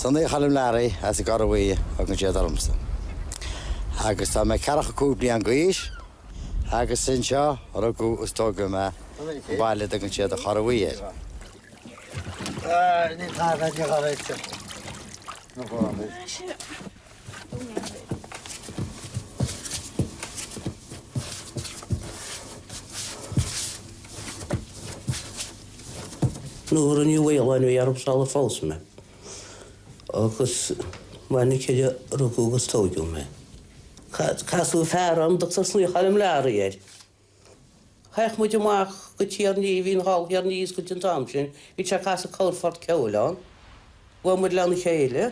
Sonaí Choilm Learaí as I got away ag an siad ormsa. Agus tá mé cearcha cúpla an gcuis, agus sin seo ar a gús tóga me baile ag an siad a choraí. Ní tá bheith de choréite. No bhfuil. Nuair an bhfuil an ar sal fós me. Agus bhainna céide rugúgus tógiú me. Casú fearram do sa slí Choilm Learaí éir. Chaich muid amach go tíar ní hín hall ar níos go tin tam sin, hí te casa cóirfort ceolán, bhfuil muid lena chéile.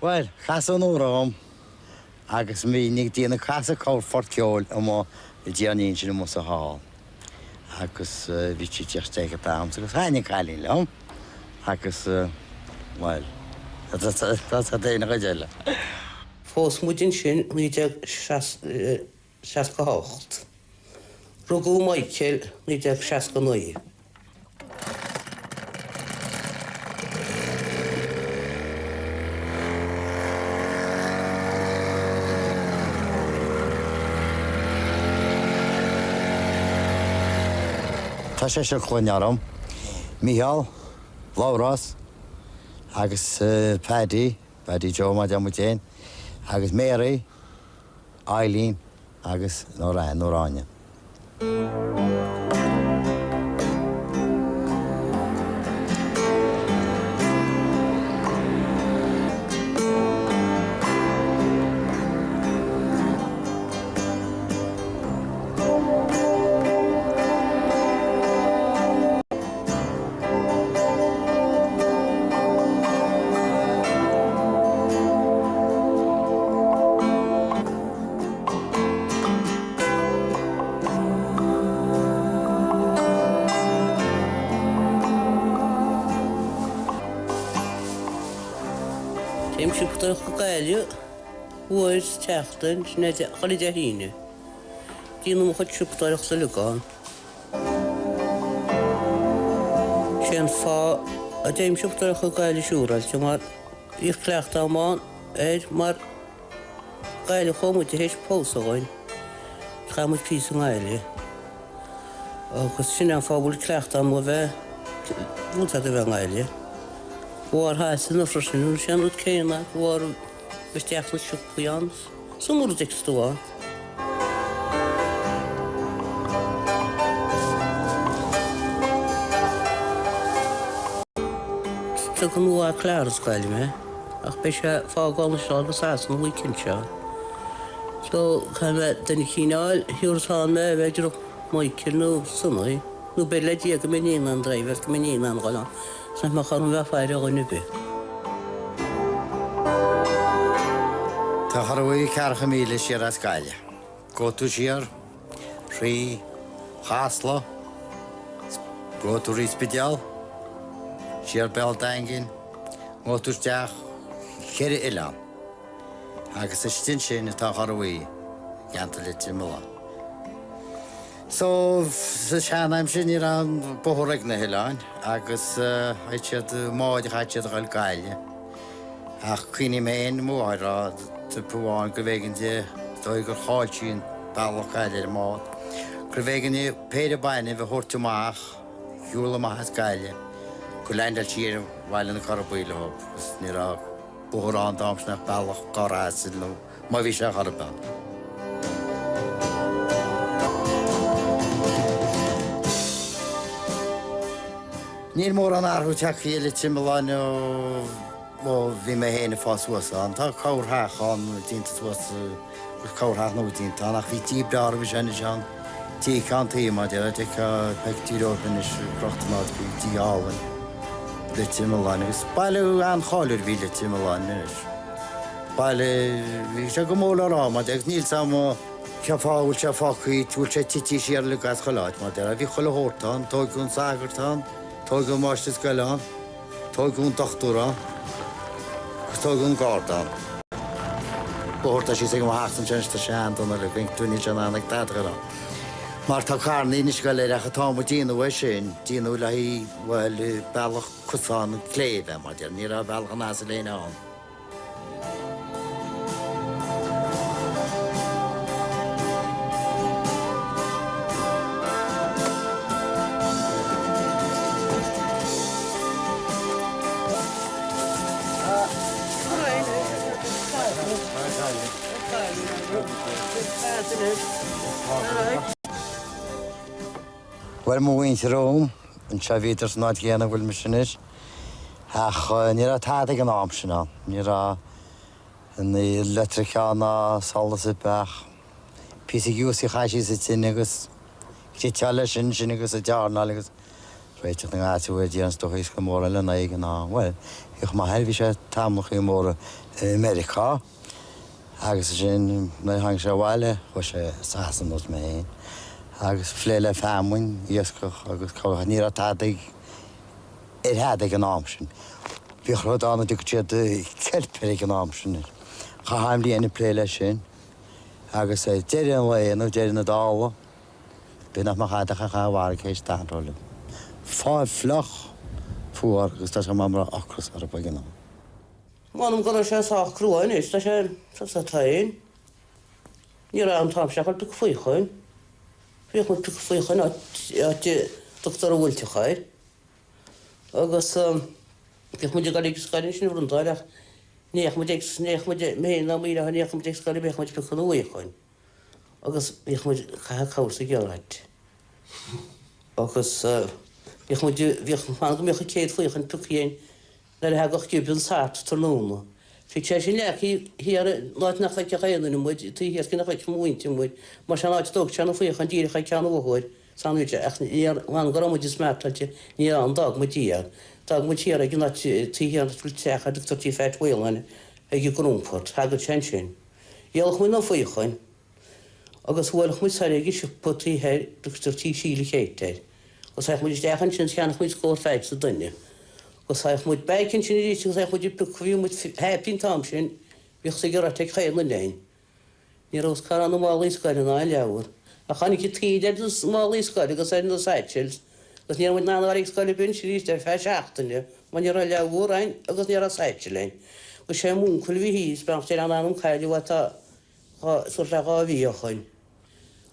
Well, casa an órám agus mí nig díana casa cóirfort ceol am I díanaíonn sin am sa hall. Agus bhí si teach tam agus haine cailín leam. Agus, well, that's a déine go déile. Fós muidin sin níideag 68. Rugú Michael níideag 69. Tá sé se chluinearm, Mícheál, Lárás, agus Paddy Joe má deamútéin, agus Mary, Eileen, agus Nóráine. Imsúptar Conghaile, bhuair teachtain chola de híine. Díanam chud siúptarach sa lugáin. Sin fá a déim siúptar Conghaile siúráil, te mar íoch cleacht amán éir mar Gaile chomúid a héis pósagáin, chamúid pí an Gaile. Agus sin an fábúil cleacht am bheith búta a bheith Gaile. Bhar hásan na frosinú sin út céanna bhar besteach na siúpaíán, sa múr ag stúá. Tá go nua cléir Gaile me, ach be sé fágáil seáil go sásan bhui cin seo. So chaime denna cíneáil hiúrtá me bheidir Michael nó Sonaí, nó be le díag go miníon an dréibh go miníon an gáil. Sa'n ma chorn bheith ffair o gynnu by. Tá choraí cearcha míle siar as Gaile. Gotú siar, rí, chasla, gotú rí spidial, siar bel dangin, gotú steach, chéir ilan. Agus ystin sin tá choraí, ganta lit i mla. So, sa seanam sin ar an bothraigh na Hileáin, agus haitiad máid haitiad Gail Gaile. Ach cuine mé ein mór a púáin go bhégan de dóigur cháiltíín bailach Gaile mád. Gur bhégan í péidir baine bheith thuirtúach, hiúla maithas Gaile, go leindal tíir bhaile na carabíile hop, gus ní a bothráin dámsnach bailach garrásid nó, má bhí sé charabán. Níl mór an arthú teach chéile timbeáin ó bhí mé héana fásuasán, tá cóirthachán dínta cóirthach nó dínta, nach bhí tíbdear bhí sinna seán tí cantaí má de ag peictírópan is crochtanáid bhí tíáhain le timbeáin, agus bailú an cháir bhí le timbeáin is. Baile bhí sé go mór ará, ag níl sam ceapáhúil sé fáchaí túil sé tití siar le gas choláid, má de a bhí chola hórtán, tógún sagartán, Tógún máiste scailán, tógún dochtúrán, tógún gárdán. Bórta sí go hásan testa seanna le bing túní anach dadrán. Mar tá carnaí is go le a támu díanú bhfuil sin, díanú le hí bhfuil bailach cosán léibh mar dear ní a bhealcha ná a léine an. Wel mwyn Rome, yn siafidrs nad gen wyl missionis. Ach, nira tadig yn amsina. Nira yn ei letricana salas y bach. Pisi giws I chaisi sy'n tynigos. Gitala sy'n synigos y jarnal igos. Reit ych nga ati wedi ans doch isg mor ala na ig na. Wel, ich ma helfi se tamlwch I mor Amerika. Agus sy'n na hang se wale, o se sasan os me ein. Agus fleile famwyn, iasgwch, agus cawch nira tadig hadig yn amsyn. Fi'ch rhaid anna dig tiad celperig yn amsyn. Chahaim li enni pleile sy'n. Agus derin lein o derin y dal. Bynnaf ma chadach a chawar ceis dan rolim. Fáil flach fúar, agus tá sem mamra acras ar a bagin am. Manum gona sé sach cruáin is, tá sé sa tain. Ní ra an tam seachal tu fuichain. Fiach mu tu fuichain at doctor Wulti chair. Agus fiach mu galig scarin sin vruntaach. Nech mu me na mi nech mu scarin bech mu pichan uichain. Agus fiach mu chawsa gerat. Agus fiach mu mech céad fuichan tuchéin na hagach gibn sart tornúna. Fi sé sin lechi hir láit nach fe chéan mu tí hir cin nach fe muinte mu, mar se láit dog sena fuochan díir cha cean bhóid sanúte an go mu smertalte ní an dag mu díar. Dag mu tíar a gin tí hir techa dictortí feit bhilin ag grúmport, hagad sin sin. Dhéalach mu na fuochain, agus bhfuilach mu sa igi sipotí heir dictortí síle chéiteir. Os haich mu dechan sin cheannach mu scór feit sa dunne. Os haich mu beikin sin ríis, os haich mu picfiú mu hepin tam sin, bích sa gyr ateig chael na lein. Ní rós car an mála isgari na leawr. A chanig I tíidir dus mála isgari, gos ein na saitchils. Gos ní rhaid nána ar isgari bin sin ríis der fe seachtanne, man nír a leawr ein, agus nír a saitchilein. Gos sé múncul vi hís, bram sér an anum chael I wata sur a gafi ochain.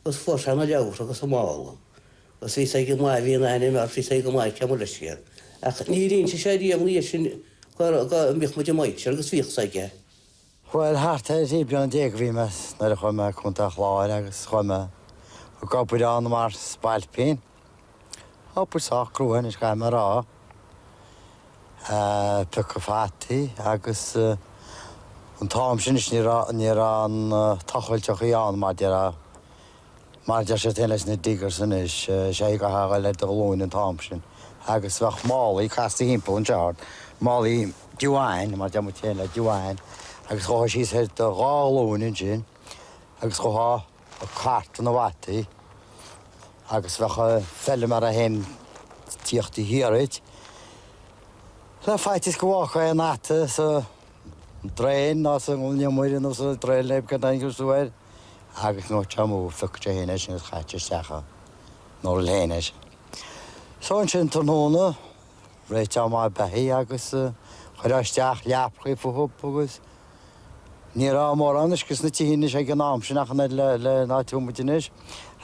Gos fórsa na leawr, agus a mála. Os fi sa gymai fi yna enni, mar fi sa gymai cemol ysgir. Ach, ni rin si siarad I am li sy'n mich mod I moit, agus fich sa ge. Wel, hart I bian deg fi mes, na rach yma cwntach lawer, agus chwyma. O gobwyd an mar spalpin. O bwyd sach grwyn, is gael ma ra. Pyc o ffati, agus yn tom sy'n is nir an tachwyltioch I an, mar dira. Mar dira sy'n tenes ni digar sy'n is, siai gael ed o lwyn yn tom sy'n. Agus fach mála I casta himpel an jard. Mála I diúáin, mar deamú téile diúáin. Agus choá síos head do gáilún in sin. Agus choá a cart an a bhataí. Agus fach fell mar a hen tíochtaí hiarid. Le faitis go bhacha an ata sa drein ná sa ngúlne muirin ó sa drein leib gan ein gúsúir. Agus nó teamú fucte héine sin chaite seacha. Nór léine. So'n sy'n tornona, reit am a behi agus chyraisteach liapchi ffwhwb agus. Nir a mor anis gys na ti hynny sy'n gynam sy'n ach anad le na tiwmwydynys.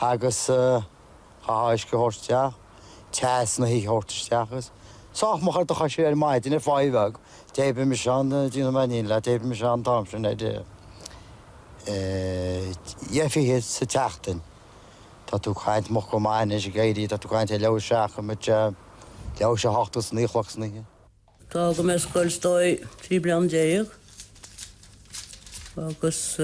Agus chahais gyhorstiach, tes na hi hortistiach agus. Sach mach ar doch sy'n maid yn y ffaifag. Debe mi sian, dyn nhw'n mynd la, debe mi sian tam sy'n edrych. Iefi hyd sy'n tachtyn. Dat ook geen mocht komen is gegeven dat ook geen hele zaken met jouw hartjes niet laks niet. Dag met schoolstooi, triblan jeeg. Agus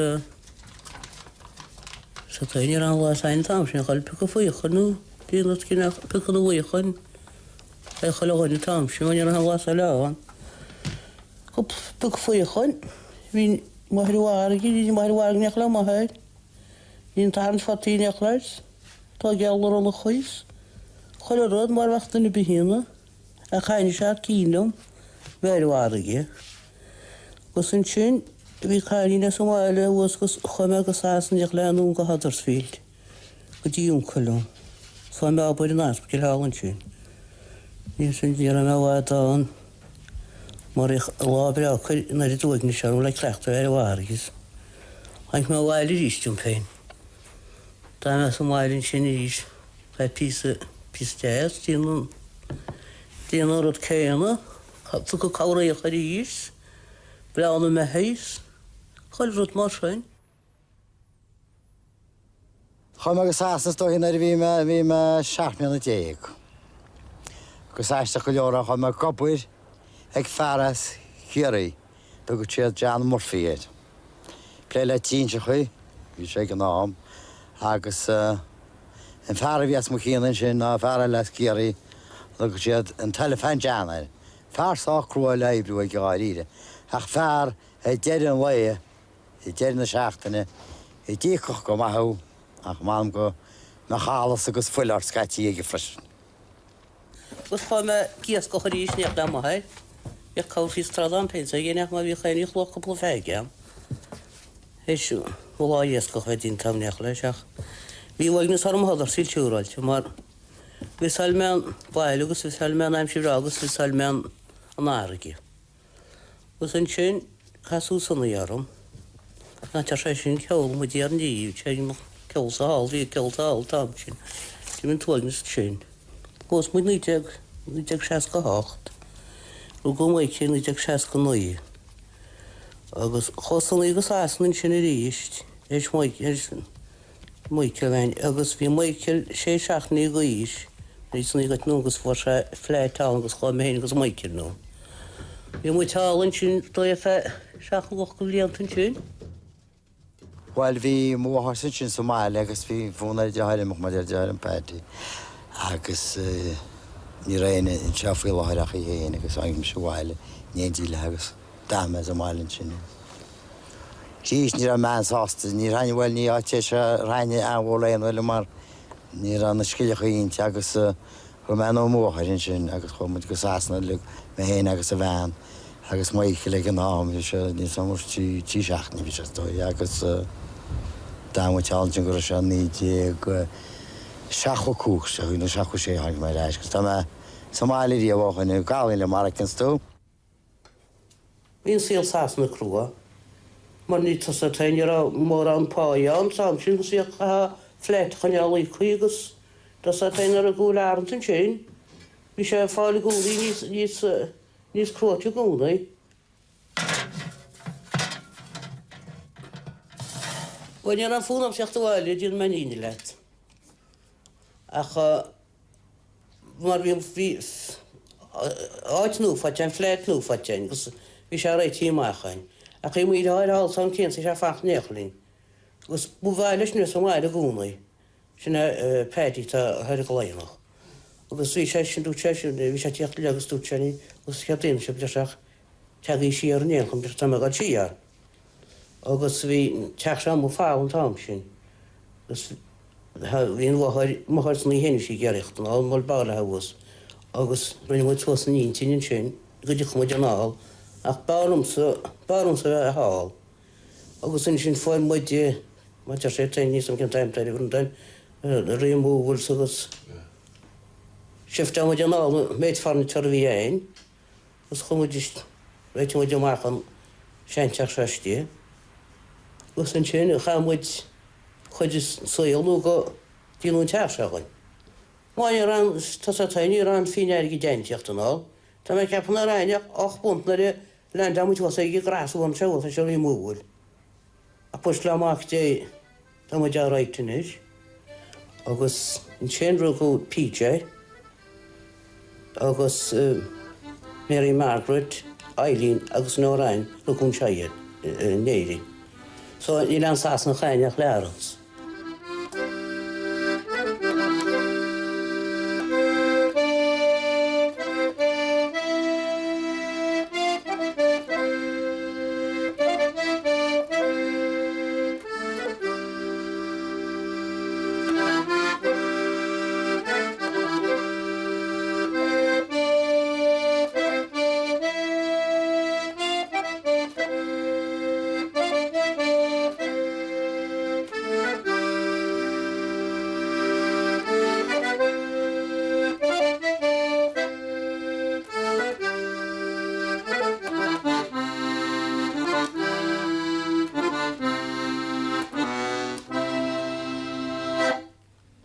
zat hij niet aan was zijn taam, zijn al pikken voor je genoeg. Die dat kina pikken de weer gaan. Hij gelooft niet taam, zijn wanneer hij was alleen. Op pikken voor je gaan. Wie mag je waar, die mag je waar niet lang maar uit. In taart van 10 jaar. Tá geall ar an chuis. Choil rud mar bhacht in na bhína, a chaine se cínom bheháige. Gus an sin bhí chaine Somáile bhs gus chuime go sásanach leanún go Huddersfield go dtíún choilm. Fá me ábúid an aspa go hálann sin. Ní sin díar an áhádáin mar ich lábre chuir na dúigna seanú le cleachta bheháiges. Haint me bhhaile ríistún féin. Tá me Somáilinn sin ríis fe pístéas díanú rud céanna tu go cabhraíoch a ríis breanna me héis chuil rud mar sin. Chum agus asas do hyn ar fi me siartmion y deg. Gus aista go leora chum me gobwyr ag faras Learaí do go tríad Jan Murphyed. Pléile tín se chuí, bhí sé go nám, agus an fear bhías mo chéanann sin ná fear leis Learaí do go tríad an telefán Janair. Fear sách crúil leibrú ag gáíre. Ach fear deir an leie, deir na seachtainna, dícoch go maithú, ach mám go na chálas agus fuilar scatí ag frisin. Gus fá me gías go choríis neach dá maithid, ag cáfí stradán pensa géneach má bhí chéine chlóch go féige. Héisiú, bhláías go chuidín tamneach leis ach. Bhí bhaig na sarm Huddersfield siúráilte, mar bhí salmean bhaile agus bhí salmean aimsirá agus bhí salmean an áraige. Gus an sin casú Sonaí arm, na tar sé sin ceol mu díar níomh, sé ceol sa hall, bhí ceol sa hall tam sin. Dí minn tuagnas sin. Gus mu 1968. Rú go mhaid sin 1969. Agus chosannaí go sásann sin a ríist, éis Michael agus bhí Michael sé seachnaí go ís, rís ní gat nógus bhór sé fléitá agus chá méhéin agus Michael nó. Bhí mu tálann sin do fe seach go líontan sin? Wel fi mwahasin sin Somáile agus fi fwna dehaile mwch madir dehaile yn pedi. Agus ni reine yn siafil o hyrach i hyn agus angym siwaile. Ni'n dile agus dame Somáilinn sin. Gis ni ran man sast ni ran wel ni ates ran awolain wel mar ni ran skilach yn agus Romano mwahasin sin agus chomod go sasna lug me hyn agus y fan. Agus Michael ag an am ni samwr ti siachni fi siastoi agus Dan wat challenge go se ní go seacho cúch se húna seacho sé haig mai leis. Tá me Somáirí a bhchan gáin le Marcan stó. Bhín síl sásanna crua, mar ní tá taine mór an páán sam sin sí fléit chanealaí chuigus tá taine a gúla an sin sin, bhí sé fáil gúlaí níos cruáte gúnaí. Wanneer aan voelen op zich te wijlen, die men niet let. Ach, maar wie uit nu vat je, flat nu vat je, dus wie zou RTE maken? Ach, je moet hier al zo'n kind, ze vaak neerling. Dus boewijlig nu zo maar de goeie. Zijn patty te huidig alleen nog. Dus wie zei je doet je, wie zei je echt lekker doet je niet? Dus ik heb het in, je zegt, tag is hier neer, komt er dan maar wat hier. Agus bhí teach sem fáil an tám sin. Bhíon bhthart ní héine sí geircht an áil mar bailile hahas. Agus rinne mu tuas na níon tin sin, go dtí chumid an áil, ach barmsa bheith a háil. Agus in sin fáil muide, má tar sé tain níos am cin taimtaide gon dain, réimbúhil agus sifte muid an áil, méid farna tar bhí éin, agus chumid réit muid amach an seanteach seistí. Gus an sin chamuid chuid soilú go díún teachseáin. Máin ran tá taine ran fineir go déinteocht an áil, Tá mé ceapan a raineach 8 puntna le damúid was ige grasúm se a se í múhúil. A pus le amach dé tá mu de réitinis, agus an sinrú go PJ, agus Mary Margaret, Eileen agus nóráin go chun seiad néirí. So í le sás na chaineach learans.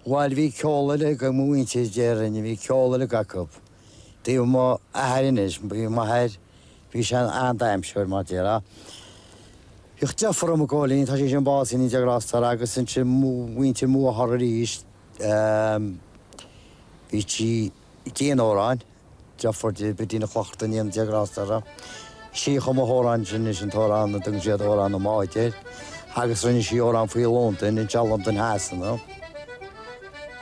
While we call it a community journey, we call it a gackup. The more Irish, we might have, we shall, and I'm sure, Matera. You just from a calling, Tashian Boss in the grass, Taragus, and winter more horrorish, which he came around, just for the between the clock and the grass. She come a orange and isn't around the things yet around the market. Haggis when she around for London and Charlton has, no.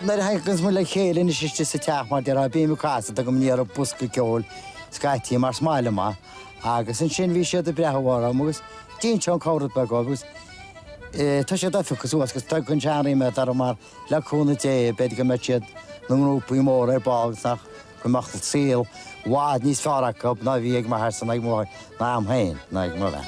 Not haggis me like hail and she's just a tap, my dear. I be me cast at the near a busk call, sky team or smile, ma. Haggis and shin we shut the breath of water, moose. Jean chunk out of back obus. Tasha Duffus was stuck on Charlie Metarmar, Lacuna J, Bedgametchet, no more balls, gemacht seal, wad niet vaak op, nou wie ik maar hersen, ik moet naar hem heen, nou ik moet wel.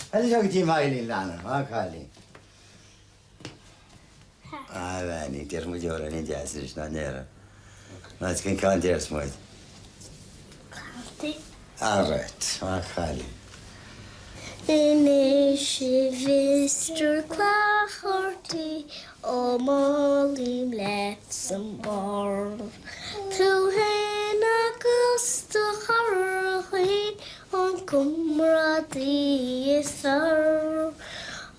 Hadi zou ik die Mailin laten, waar ga je? Ah, niet, er moet je horen, niet juist, er is naar neren. Maar het kan niet eerst mooi. Alright, waar ga je? Inische vister klachorti, o molim letsam bar. Tu hen augusta harchin, on cumradi is thar.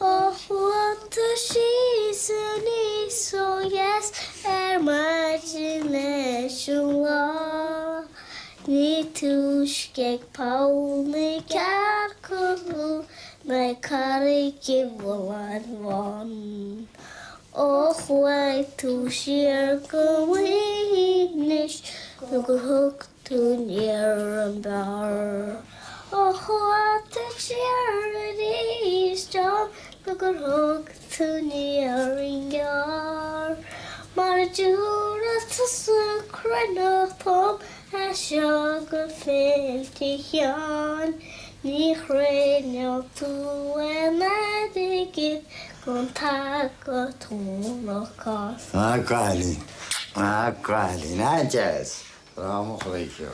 Oh, what a season is, so yes, imagination law. Ni tuskeg Paul, ni karkulu, ni kariki volan von. Oh, why to share communish, look hook to near and bar. Oh, what a charity is, John, look hook to near and yar. Marjura to sucran of pom. A sugar fifty yarn, ni chrenial to when I dig it, contact a tool of course. Crying, not just from Horatio.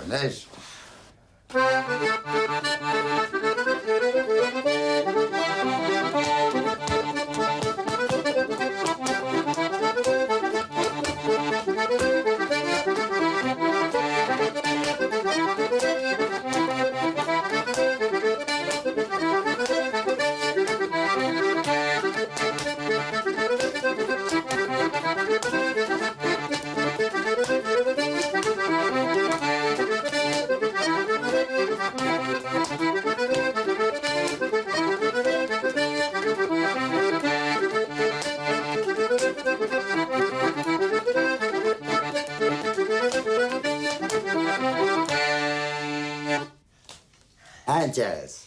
Jazz.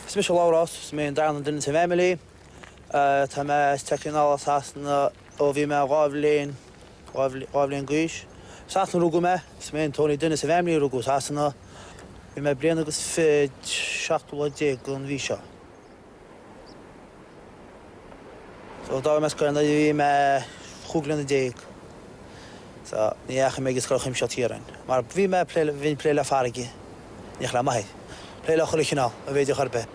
Special Lauros, me and Darren didn't have Emily. Tamas taking all assassin of him, Ravlin Guish. Sassn Rugume, Smain Tony Dennis have Emily Rugus Hassana. We may bring us fed Shakwa Jake on Visha. So, Darmas Karna, me Huglan Jake. So, yeah, I make his call him shot here. Maar we may play La Fargi. يخلع معي لا خلينا أبيد خربه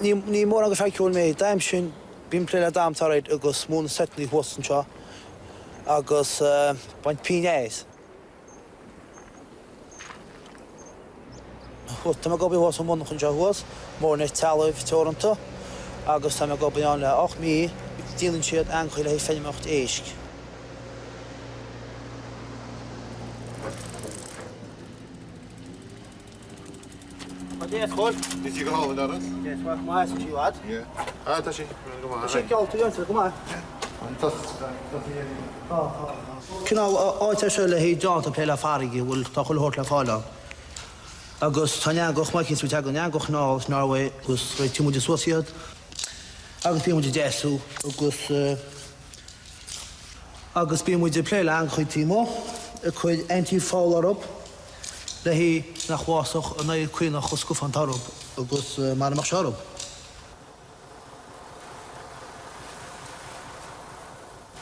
ني مورا قفاي كول مي دايمشين بيمبلا دام تريد أقص مون ستني هوسن شا أقص بنت بينيس هو تما قبي هوس مون خنجا هوس مور نتالو في تورنتو أقص تما قبي أنا أخمي ديلن شيء أنقل هي فيلم أخت إيش Yes, goed. Is hij gehaald naar het? Yes, maar is het wat? Ja. Ah, dat is hij. Kom maar. Dat is al te jong, kom maar. Dat كنا آتش اللي هي جات بلا فارجي والتأخل هوت لفالا. أقص ثانية أقص ما كيس بتاعنا يعني أقص ناس نروي أقص ريتمو جسوسيات. أقص بيمو جسوا أقص بيمو جبلا عن خيتيمو. كوي أنتي فولر أب. لهي نخواصخ ناي كوي نخوسكو فانتارب. أقص ما نمشارب.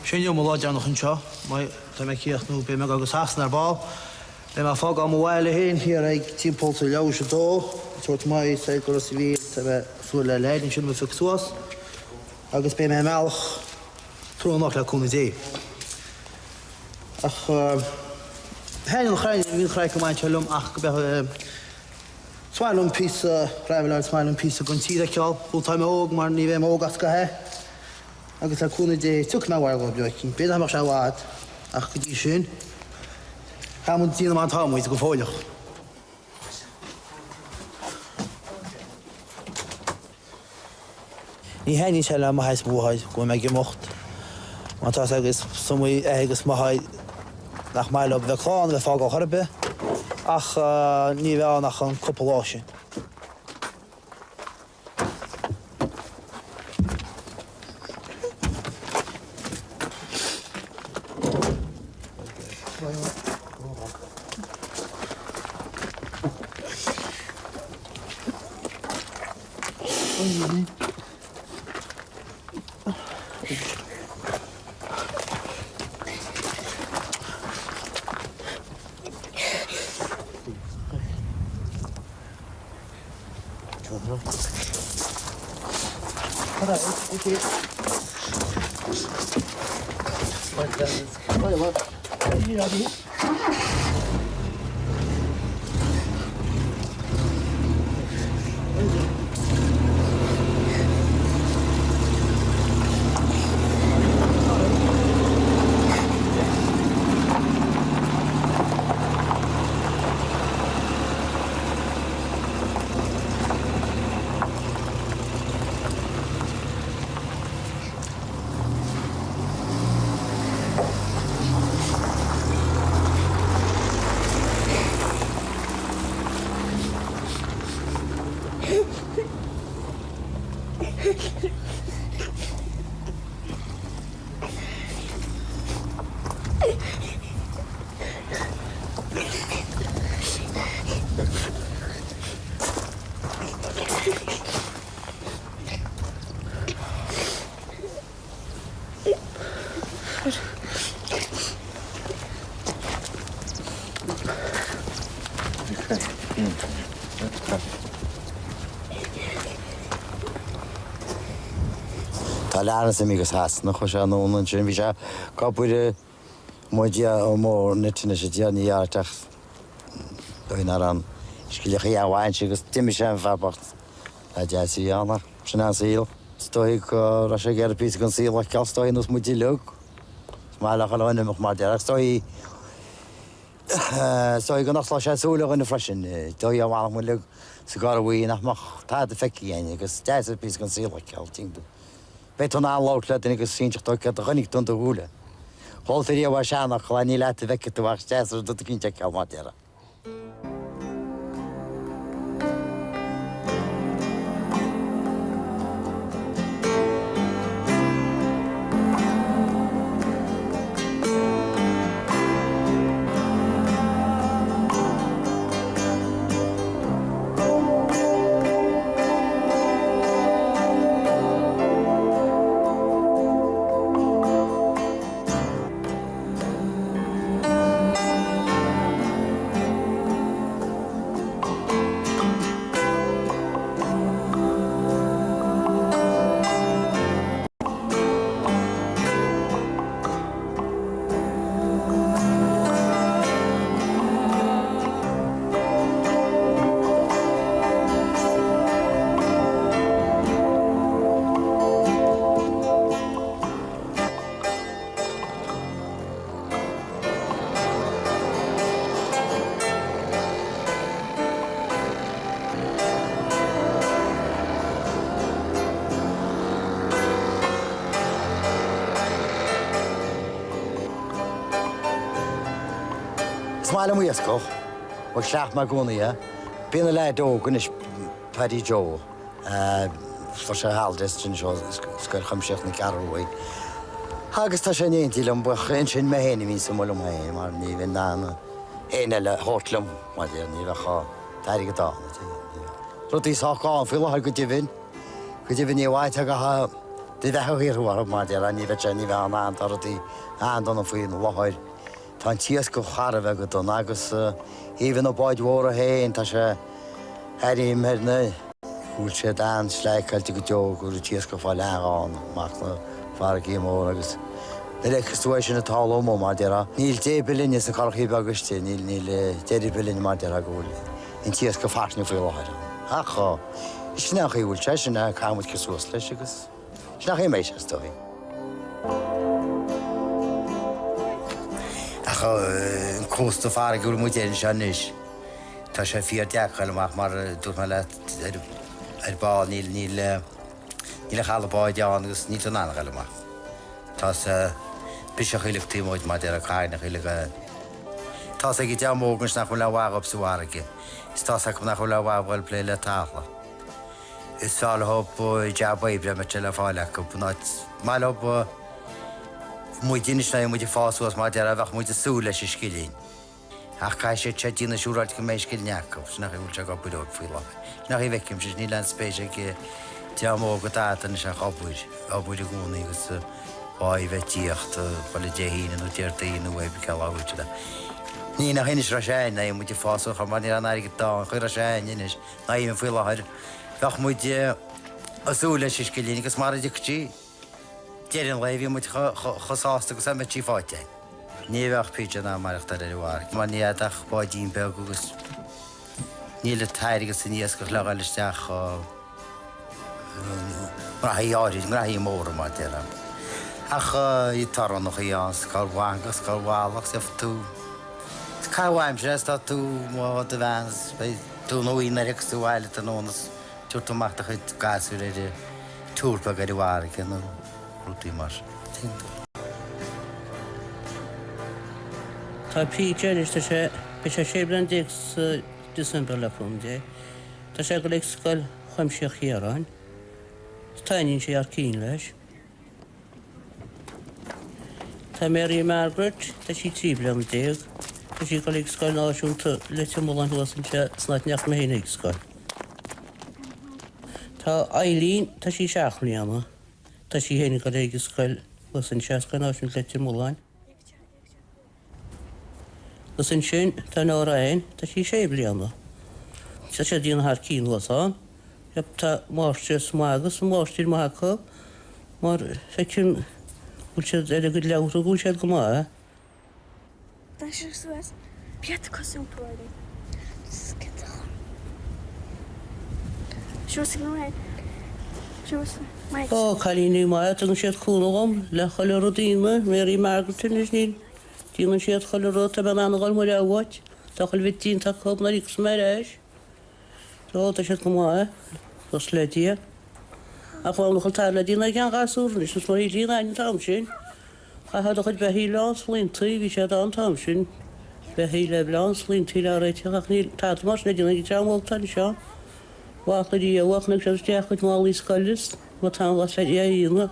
Sin jo lá deannach an seo, mai tá me cíochtnú be me agus hasan ar ball. Be me fág am bhile héin hir ag timpolta leo se dó, tuairt mai sé go sa bhí tá bheith sú le leidin sin me fixúas, agus be me meach trúnach le cúna dé. Ach héin an chrain hín chraid go maint Choilm ach go bheith smailm písa, raibhile smailm písa gon tíra ceáil, bhúltáim óg mar ní bheith óg as go he. Agus le cúna dé tuc me bhhair go beoicín, beidir amach se bhád ach go dtí sin. Gaan we het aan het houden, moet ik volgen. Niet hij niet helemaal, maar hij is moe, gewoon met je mocht. Want als ik sommige ergens mag hij naar mij lopen, we gaan, we vaak al hebben. Ach, niet wel naar een koppelosje. Tá learan sa mígus hasna chu se nónan sin bhí se capúide muide ó mór nitine sé déanaí arteach doin ar an scilecha dheabhhain agus tiimi sé an bhebacht a deasí anna sin an síl. Stoigh ra sé ggéir pí an síl ceall stoigh ús muidí leog. Smáilech an ónimach mar deach stoigh go nachlá sé súla in na freisin, dóí a bhhaach mu leog sa gar bhí nachach tá a feici aine agus 10 pí an síla ceall tíú. Beit an anlát le agus síintach a chunig tún a bhúla. Holtaí a bhhair seannach chláí le a bheice tú bhar téar do cinnte ceall má deara. Smáile muascoch, bhil seach mar gúnaí, bíonna le dó gunis Paddy Joe, for sé haldas sin seo scoil chumseach na carhhaid. Agus tá sé néontíil an buchan sin me héana hín sa mlam hain, mar ní bhíon nána éine le hótlam mar déir ní bheitá tairigh dána. Rutí sáán fiúlathe go dtíbhinn í bhaid a Dí bheith híorhhar mar dear ní bheith ní bheith an tartí an faoin láthir. Tá tíos go chara bheith go don agus híhann ó báid mhór a héin tá sé heirím na bhúil sé an sleiceilte go deog gur tíos go fáil leán mar na far í mór agus. Legus sin na taló mar dear níl 10 bilín sa carchaí agustí níl 10 bilín mar dear gúil. In tíos go fáisna faoi láthir. Acha Isnach í bhfuil te sinna cámid go suas leis agus. Isnach é mééis stoí. Acha an cósta fear gúil mu déan se níos. Tá sé fí deachchail amach mar dúirt me le ar bá níl chalabáid deán agus níl an anchail amach. Tá bíseach chuileach tímóid mar dear a cáinach chuileach. Tá sé go deamógans nach chu lehhagab sa bhharige. Is tá sa nach chu lehhahil plé le tála. Is sála hop deabbaíbre me te le fáile go bnáid mai le mu dinisna mu fáúas mar dear a bheith mu asú leis is scilín. Ach cai sé te dína siúráid go mééis cil neachh nach bhúil te go budó faoile. Nach í bhecim sé ní le spéise deamó go dátain se chopúid á buid a gúnaí agus báid bheith tíocht chuile déhíine nó tíirtaína bhfuh ceáhúte le. Ní nach inis ra séin na mu fáú chu mar ní an aige dá chuir a séin inis na íon faoi láthir. Bheach mu asú leis is cilín agus mar dití. Déan le bhí mu chosáasta go sam tí fáite. Ní bheith píte ná marachta ar bhhar. Má níadach báidín be agus ní le tairigus san níos go leáilisteach raíáid raí mór mar dear. Ach í tar nach íás cá bhagus cá bhálach sé tú. Cáhhaim sé tá tú má de bhes tú nóí na ric tú bhile an ónas túirtamachta chuid gasú idir túrpa go bhhar nó rútaí mar. Tá píidir tá sé be sé sé blan December le fum dé. Tá sé go le sscoil chuimseach chéaráin. Táíonn sé ar cín leis. Tá Mary Margaret tá sí trí blam déag. Tá sí go le sscoil náisiúnta le mán thuasan se snáid neach na héananig scoil. Tá Eileen tá sí seaachlíama. Tá sí héananig go léige scoil san se go náisiún le móláin. Gus an sin tá nárain tá sí sé blianana. Sa sé díon th cín wasán, heb tá máiste smágus máistír maitha mar fecin bhúil sé go leabhra gúil sé go má. Tá sé suas Piat cosúpáide. Chalíní mai an siad cúnagam le choile rodíime Mary Margaret is ní. Díann siad choile rota ben anáil mar leabhhaid, tá choil bhítín tá chub na rígus mar éis. Tá siad go má gus ledí. A bháil chuil tá le dína gan gasúrnis gus mar líon aine tam sin. Chaad chuid bheithí lás lintaí bhí sé an tam sin. Bheithí le blás lintaí le réiteach ní tá mar na dína teámhta seo. Bhachaí bhachna se deach chuid málaí scoilis, má tá was le dhéína,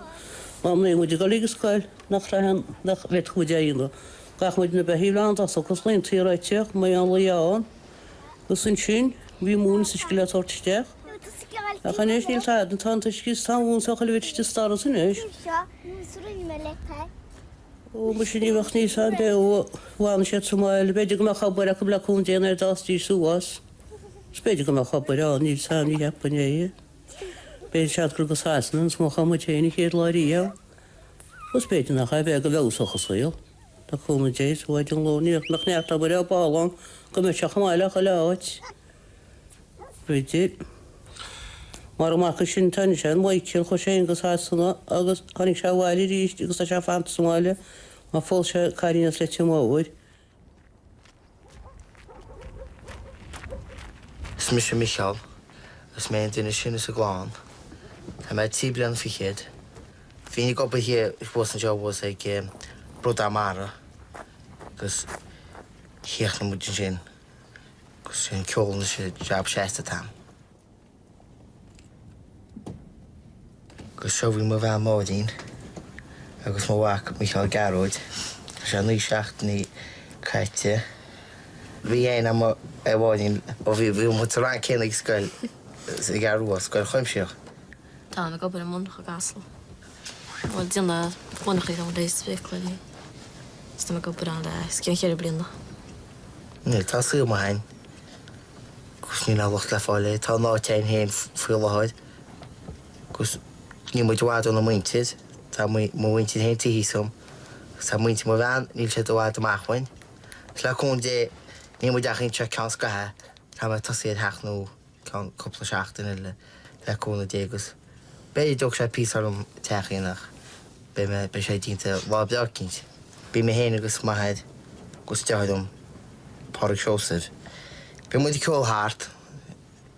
má mé muidir go lígus scoil nach rahan nach bheith chuideína. Gachmuid na behíán as gus líon tíráiteach mé an leán, gus san sin bhí mún sa sciile tortisteach. A chanéis níl tá an tananta cí táún sa chailhte star san éis. Ó mu sin níhah níos an be bhána sé máil beidir go nach chabar a go leún déana ar dátí súás. Spéidir go nach chabar á níl samí hepanéie. Béidir sead gur go sásan má chamu téana chéad láiríá. Gus béidir nach bheith go bheúsachas réil. Tá chuna dééis bhaid an lóíocht nach neartta bar báán go me seach máile go leáid. Beidir mar amach sin taine sé maicin chu sé go sásanna agus chunig se bhhaile ríist agus tá se fantasáile má fóil se carínas le temáid. Is mis sé Michael, is mé duine sinna sa gláán. Tá méid tí blian fi chéad. Bhínig go hé bhs an jobbhs ag broda mara, gus chéach na muidir sin, gus sin ceolna sé job sésta tam. Gus seo bhí mo bheith módín, agus mo bhac Michael Garóid, sé ní seachtaí caite. Bhí éana am bháidín ó bhí mu rán cénig scoil i garúa scoil chuimseoch. Tá na gobar an mna gasal. Wel, dyna bwynach chi gael reis ficl ni. Ystod mae gael bwran da, sgyn chi'r blin da. Nid, ta sy'n maen. Gwrs ni'n alwch le ffoli, ta no tein hen ffwyl o hoed. Gwrs ni'n mwyd wad o'n mwyntydd, ta mwyn wyntyd hen ti hiswm. Ta mwyntydd mwy fan, ni'n lle dywad y machwyn. Sla cwn de, ni'n mwyd ach yn tre cans gaha, ta mae tosiad hach nhw cwpl o siach dyn yle. Le cwn y de, gwrs. Be i dwg siarad pys ar ym tech unach. Be siarad dyn te lob doggynt. Be me hen gwrs mahed, gwrs diolch Porrig Joseph. Be mwyd i cwl hart.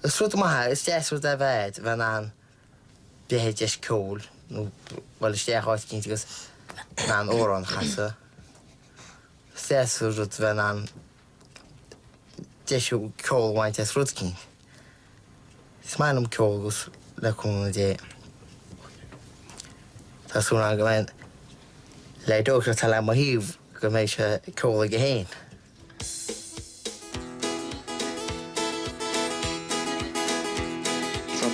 Ys rwyd yma ha, ys des rwyd e fed, fan an behed jes cwl. Wel, ys diach oed gynt, gos na'n oron chasa. Ys des rwyd fan an jes yw cwl waint es rwyd gynt. Ys ma'n cwl, gos le cwn y de. Ta swn an gymain, le dwg rhaid tal am o hif, gymain eisiau cwl y gehyn.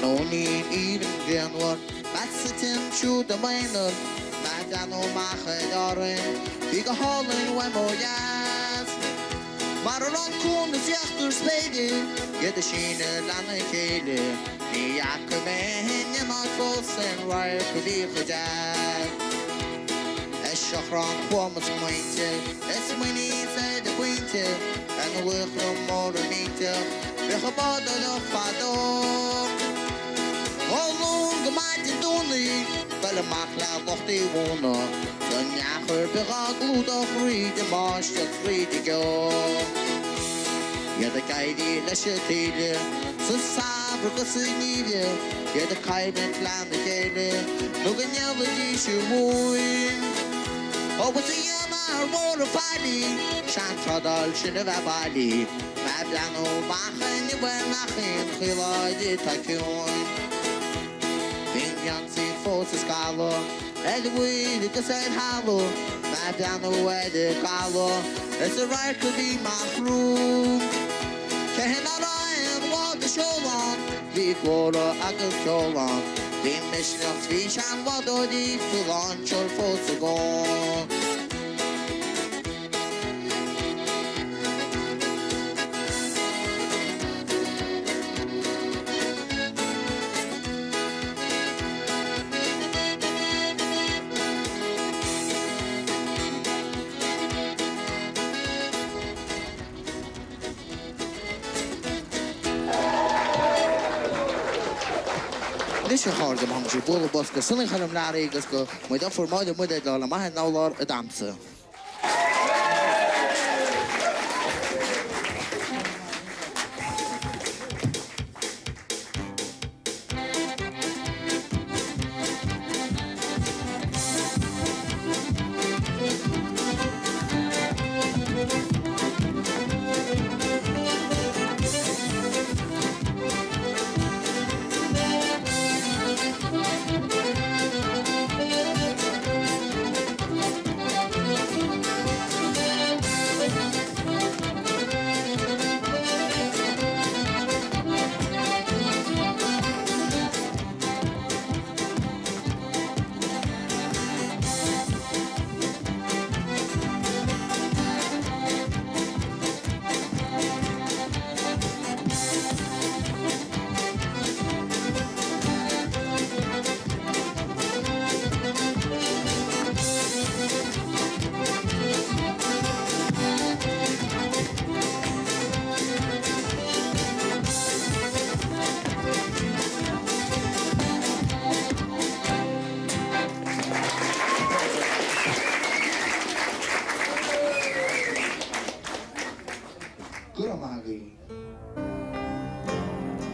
Nonin even Januar, Maxitin shoot the minor, Madano Machadorin, Big Holland, Wemoyas, Marilon Kuhn is Yachter Spade, get the Sheena Lana Kale, the Yakaman, Yamakos and Ryer Kudija. Shahran Quamas Pointed, as many said the Pointed, and the work from more nature, the Habada of Fado. Along the mighty Donny, but a Makla of the Wona, the Yacher Beragud of Reed, the Marsh that free to go. Yet the guided Leshatele, so Sabra Cassinia, yet the Kaid and Clan the Gale, no can never dish your wine. Oh, was a Yama, Water Valley, Shantradal, Shineva Valley, Mablano, Machin, you were nothing, Hilai, Takion. Yancy forces Carlo, Edwin, the same hollow, Mablano, where the Carlo, it's a right to be my room. Cannot I and walk the show on, the water, I could show on. The mission of fish and water, the full on, short for to go. This is hard, man. Je bolle boske, zullen gaan hem naar regels, maar dat voor mij de moeder dat allemaal het nou het damsen.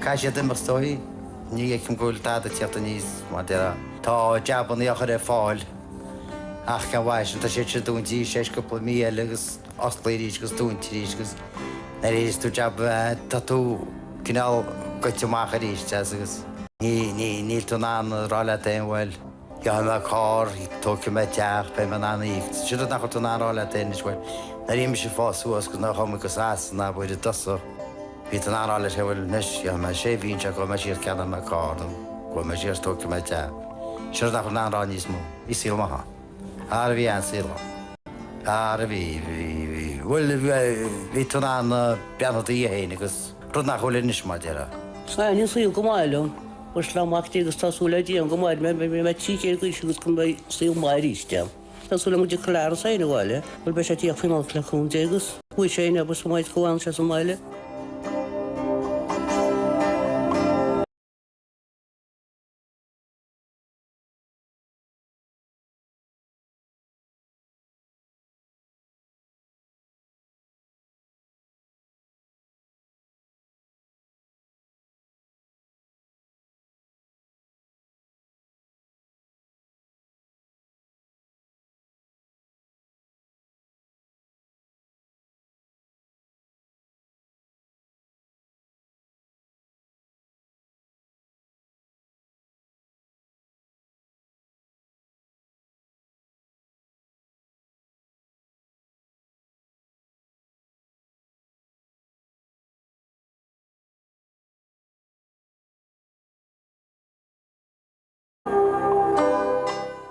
Kasia ddim ystoi, ni eich yn gwyl dad y tiad yn is, ma dira. Ta jab yn iach ar e ffôl. Ach gan waith, yn ta siet dwi'n ti, siet gwbl mi elygys, osli rys gys dwi'n ti rys gys. Na rys dwi'n jab tatw, gynnal gwytio mach ar rys, jas gys. Ni dwi'n an rola dyn wel. Ja, ma car, tog met jaar, bij mijn aan heeft. Zit het nog wat aan rola dyn, is wel. Na rym się fos, gys na chom gys as, na bwyd y doso. Bydd yn arall eisiau wel nes, ja, mae eisiau fi'n siarad, mae eisiau cadw mae car, mae eisiau stwcio mae ta. Siwr ddech hwnna'n ronismo. I syl ma ha. Ar fi an syl. Ar fi. Wel, fi tŵna'n bianod i hyn, agos rwyd na chwilio nisma dira. Sa'n ni'n sy'n Conghaile. Os la magti agos taswla di yn Conghaile. Mae ti ceir gwych agos gymryd sy'n mair eistedd. Taswla mwyd i clar sa'n Conghaile. Wel beth ti a'ch ffynol clachwn di agos. Wyt ti'n abos maid cwan sy'n Conghaile.